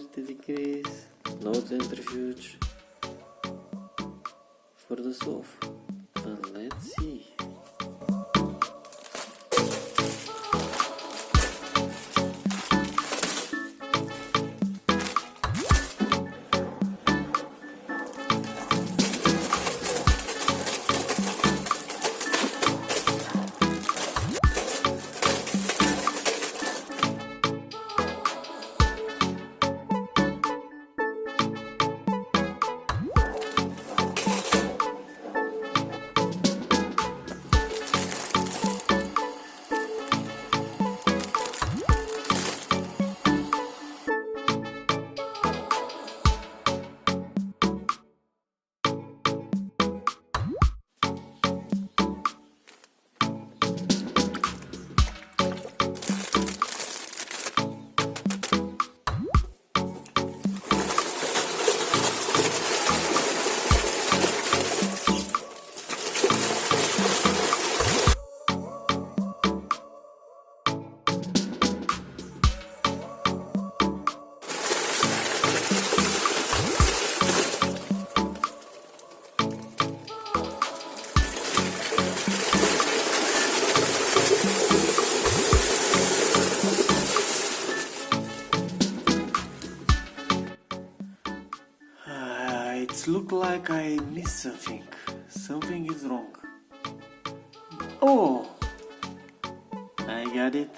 to decrease, no centrifuge for the solve. And let's see. It looks like I missed something. Something is wrong. Oh! I got it.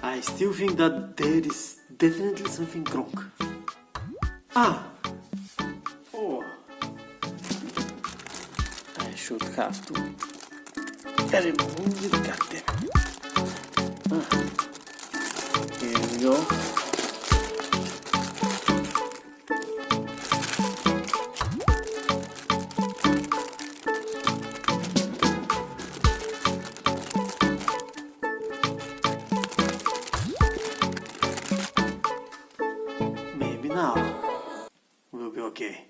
I still think that there is definitely something wrong. Ah! Oh! I should have to remove the goddamn. Here we go. Maybe now we'll be okay.